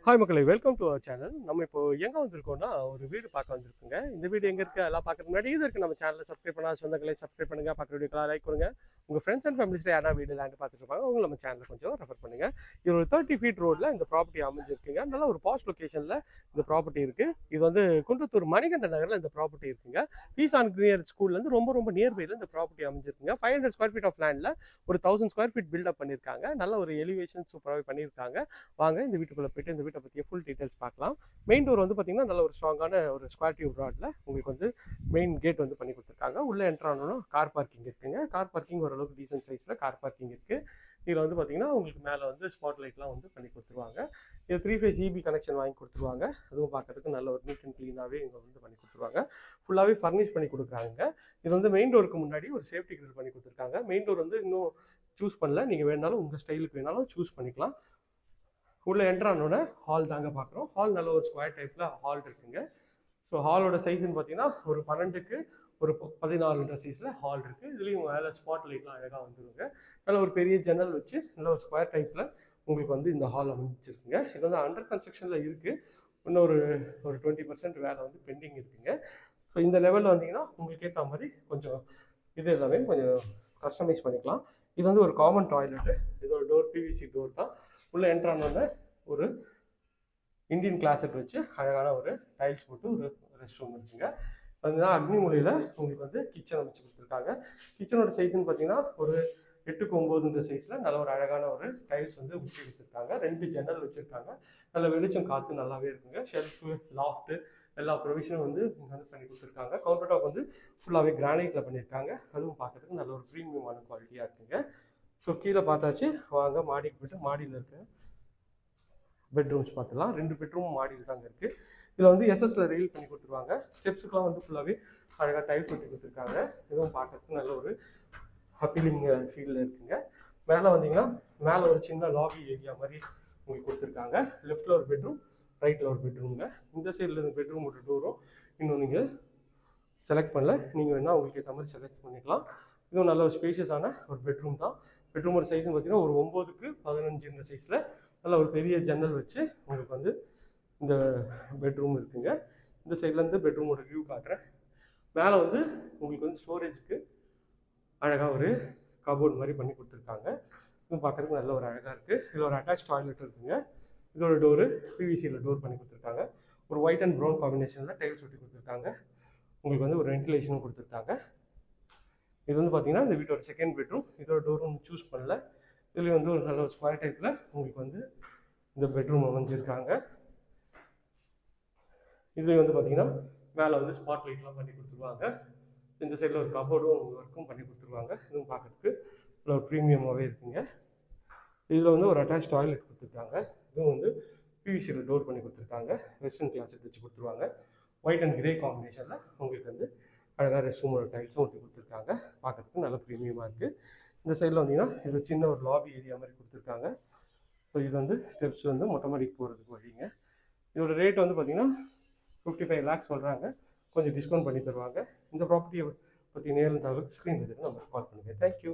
Hi மக்களே, welcome to our channel. நம்ம இப்போ எங்கே வந்திருக்கோம்னா ஒரு வீடு பார்க்க வந்திருக்குங்க. இந்த வீடு எங்கே இருக்குது எல்லாம் பார்க்குறதுக்கு முன்னாடி இது இருக்குது நம்ம சேனலில் சப்ஸ்கிரைப் பண்ணால் சொந்தங்களே சப்ஸ்கிரைப் பண்ணுங்கள், பார்க்குற வீடியோக்கெல்லாம் லைக் கொடுங்க. உங்கள் ஃப்ரெண்ட்ஸ் அண்ட் ஃபேமிலிஸில் யாரா வீடு லேண்டு பார்த்துட்டு இருப்பாங்க அவங்க நம்ம சேனலில் கொஞ்சம் ரெஃபர் பண்ணுங்கள். இது ஒரு 30 ஃபீட் ரோடில் இந்த ப்ராப்பர்ட்டி அமைஞ்சிருக்குங்க. நல்ல ஒரு பாஸ்ட் லொக்கேஷனில் இந்த ப்ராப்பர்ட்டி இருக்குது. இது வந்து குன்றத்தூர் மணிகண்ட நகரில் இந்த ப்ராப்பர்ட்டி இருக்குங்க. பீஸ் ஆன் கிரியர் ஸ்கூல்லேருந்து ரொம்ப நியர்பையில் இந்த ப்ராப்பர்ட்டி அமைஞ்சிருக்குங்க. 500 ஸ்கொயர் ஃபீட் ஆஃப் லேண்டில் ஒரு 1000 ஸ்கொயர் ஃபீட் பில்டப் பண்ணியிருக்காங்க. நல்ல ஒரு எலிவேஷன் சூப்பராகவே பண்ணியிருக்காங்க. வாங்க இந்த வீட்டுக்குள்ளே போய்ட்டு இந்த வீட்டை பற்றிய ஃபுல் டீட்டெயில்ஸ் பார்க்கலாம். மெயின் டோர் வந்து பார்த்தீங்கன்னா நல்ல ஒரு ஸ்ட்ராங்கான ஒரு ஸ்கொயர் டியூப் ராட்ல உங்களுக்கு வந்து மெயின் கேட் வந்து பண்ணி கொடுத்துருக்காங்க. உள்ள என்ட்ரு ஆனோன்னா கார் பார்க்கிங் இருக்குங்க. கார் பார்க்கிங் ஓரளவுக்கு டீசன்ட் சைஸில் கார் பார்க்கிங் இருக்குது. இதில் வந்து பார்த்தீங்கன்னா உங்களுக்கு மேலே வந்து ஸ்பாட் லைட்லாம் வந்து பண்ணி கொடுத்துருவாங்க. இது 3 ஃபேஸ் EB கனெக்ஷன் வாங்கி கொடுத்துருவாங்க. அதுவும் பார்க்கறதுக்கு நல்ல ஒரு நீட் அண்ட் க்ளீனாகவே இங்கே வந்து பண்ணி கொடுத்துருவாங்க. ஃபுல்லாகவே ஃபர்னிஷ் பண்ணி கொடுக்குறாங்க. இது வந்து மெயின் டோருக்கு முன்னாடி ஒரு சேஃப்டி கிரில் பண்ணி கொடுத்துருக்காங்க. மெயின் டோர் வந்து இன்னும் சூஸ் பண்ணல. நீங்கள் வேணாலும் உங்கள் ஸ்டைலுக்கு வேணாலும் சூஸ் பண்ணிக்கலாம். உள்ளே என்ட்ரு ஆனோட ஹால் தாங்க பார்க்குறோம். ஹால் நல்ல ஒரு ஸ்கொயர் டைப்பில் ஹால் இருக்குங்க. ஸோ ஹாலோட சைஸ்ன்னு பார்த்தீங்கன்னா ஒரு 12க்கு ஒரு 14 சைஸில் ஹால் இருக்குது. இதுலேயும் மேலே ஸ்பாட் லைட்லாம் அழகாக வந்துருங்க. நல்ல ஒரு பெரிய ஜன்னல் வச்சு நல்ல ஒரு ஸ்கொயர் டைப்பில் உங்களுக்கு வந்து இந்த ஹால் அமைச்சிருக்குங்க. இது வந்து அண்டர் கன்ஸ்ட்ரக்ஷனில் இருக்குது. இன்னும் ஒரு 20% வேலை வந்து பெண்டிங் இருக்குங்க. ஸோ இந்த லெவலில் வந்தீங்கன்னா உங்களுக்கு ஏற்ற மாதிரி கொஞ்சம் இது எல்லாமே கொஞ்சம் கஸ்டமைஸ் பண்ணிக்கலாம். இது வந்து ஒரு காமன் டாய்லெட்டு. இதோட டோர் PVC டோர் தான். உள்ளே என்ட்ரு ஆனோடனே ஒரு இந்தியன் கிளாஸட் வச்சு அழகான ஒரு டைல்ஸ் போட்டு ஒரு ரெஸ்ட் ரூம் இருக்குங்க. அதுதான் அக்னி மூலையில் உங்களுக்கு வந்து கிச்சன் அமைச்சு கொடுத்துருக்காங்க. கிச்சனோட சைஸ்ன்னு பார்த்தீங்கன்னா ஒரு 8க்கு 9 சைஸில் நல்ல ஒரு அழகான ஒரு டைல்ஸ் வந்து ஊற்றி கொடுத்துருக்காங்க. 2 ஜன்னல் வச்சுருக்காங்க. நல்ல வெளிச்சம் காற்று நல்லாவே இருக்குங்க. ஷெல்ஃபு, லாஃப்ட்டு எல்லா ப்ரொவிஷனும் வந்து இங்கே வந்து பண்ணி கொடுத்துருக்காங்க. கவுண்டர் டாப் வந்து ஃபுல்லாகவே கிரானைட்டில் பண்ணியிருக்காங்க. அதுவும் பார்க்கறதுக்கு நல்ல ஒரு ப்ரீமியமான குவாலிட்டியாக இருக்குங்க. ஸோ கீழே பார்த்தாச்சு. வாங்க மாடிக்கு போய்ட்டு மாடியில் இருக்க பெட்ரூம்ஸ் பார்த்துலாம். 2 பெட்ரூம் மாடியில் தாங்க இருக்குது. இதில் வந்து எஸ்எஸ்ல ரெயில் பண்ணி கொடுத்துருவாங்க. ஸ்டெப்ஸுக்கெலாம் வந்து ஃபுல்லாகவே அழகாக டைல்ஸ் ஒட்டி கொடுத்துருக்காங்க. இதுவும் பார்க்கறதுக்கு நல்ல ஒரு அப்பீலிங் ஃபீல்டில் இருக்குங்க. மேலே வந்தீங்கன்னா மேலே ஒரு சின்ன லாபி ஏரியா மாதிரி உங்களுக்கு கொடுத்துருக்காங்க. லெஃப்ட்டில் ஒரு பெட்ரூம், ரைட்டில் ஒரு பெட்ரூம்ங்க. இந்த சைடில் இந்த பெட்ரூமோட டோரும் இன்னும் நீங்கள் செலக்ட் பண்ணல. நீங்கள் வேணால் உங்களுக்கு ஏற்ற மாதிரி செலக்ட் பண்ணிக்கலாம். இதுவும் நல்ல ஒரு ஸ்பேஷியஸான ஒரு பெட்ரூம் தான். பெட்ரூமோட சைஸ்ன்னு பார்த்தீங்கன்னா ஒரு 9க்கு 15 சைஸில் நல்ல ஒரு பெரிய ஜன்னல் வச்சு உங்களுக்கு வந்து இந்த பெட்ரூம் இருக்குங்க. இந்த சைட்லேருந்து பெட்ரூமோட வியூ காட்டுறேன். மேலே வந்து உங்களுக்கு வந்து ஸ்டோரேஜுக்கு அழகாக ஒரு கபோர்ட் மாதிரி பண்ணி கொடுத்துருக்காங்க. இது பார்க்குறதுக்கு நல்ல ஒரு அழகாக இருக்குது. இதில் ஒரு அட்டாச் டாய்லெட் இருக்குங்க. இதோட டோரு PVCயில் டோர் பண்ணி கொடுத்துருக்காங்க. ஒரு ஒயிட் அண்ட் ப்ரௌன் காம்பினேஷனில் டைல்ஸ் ஒட்டி கொடுத்துருக்காங்க. உங்களுக்கு வந்து ஒரு வென்டிலேஷனும் கொடுத்துருக்காங்க. இது வந்து பார்த்தீங்கன்னா இந்த வீட்டோட செகண்ட் பெட்ரூம். இதோட டோரும் சூஸ் பண்ணல. இதுலேயும் வந்து ஒரு நல்ல ஒரு ஸ்கொயர் டைப்பில் உங்களுக்கு வந்து இந்த பெட்ரூம் அமைஞ்சிருக்காங்க. இதுலேயும் வந்து பார்த்தீங்கன்னா மேலே வந்து ஸ்பாட் லைட்லாம் பண்ணி கொடுத்துருவாங்க. இந்த சைடில் ஒரு கபோர்டும் ஒர்க்கும் பண்ணி கொடுத்துருவாங்க. இதுவும் பார்க்குறதுக்கு ஒரு ப்ரீமியமாகவே இருக்குங்க. இதில் வந்து ஒரு அட்டாச் டாய்லெட் கொடுத்துருக்காங்க. இதுவும் வந்து PVCயில் டோர் பண்ணி கொடுத்துருக்காங்க. வெஸ்டர்ன் கிளாஸட் வச்சு கொடுத்துருவாங்க. ஒயிட் அண்ட் கிரே காம்பினேஷனில் உங்களுக்கு வந்து அழகாக ரெஸ்ட் ரூமோட டைல்ஸும் ஒட்டி கொடுத்துருக்காங்க. பார்க்குறதுக்கு நல்ல ப்ரீமியமாக இருக்குது. இந்த சைடில் வந்தீங்கன்னா இது சின்ன ஒரு லாபி ஏரியா மாதிரி கொடுத்துருக்காங்க. ஸோ இது வந்து ஸ்டெப்ஸ் வந்து மொட்டை மாடிக்கு போகிறதுக்கு வழிங்க. இதோட ரேட் வந்து பார்த்தீங்கன்னா 55 lakhs சொல்கிறாங்க. கொஞ்சம் டிஸ்கவுண்ட் பண்ணி தருவாங்க. இந்த ப்ராப்பர்ட்டியை பற்றி நேரில் தகவலுக்கு ஸ்க்ரீன் நம்பருக்கு கால் பண்ணுங்கள். தேங்க்யூ.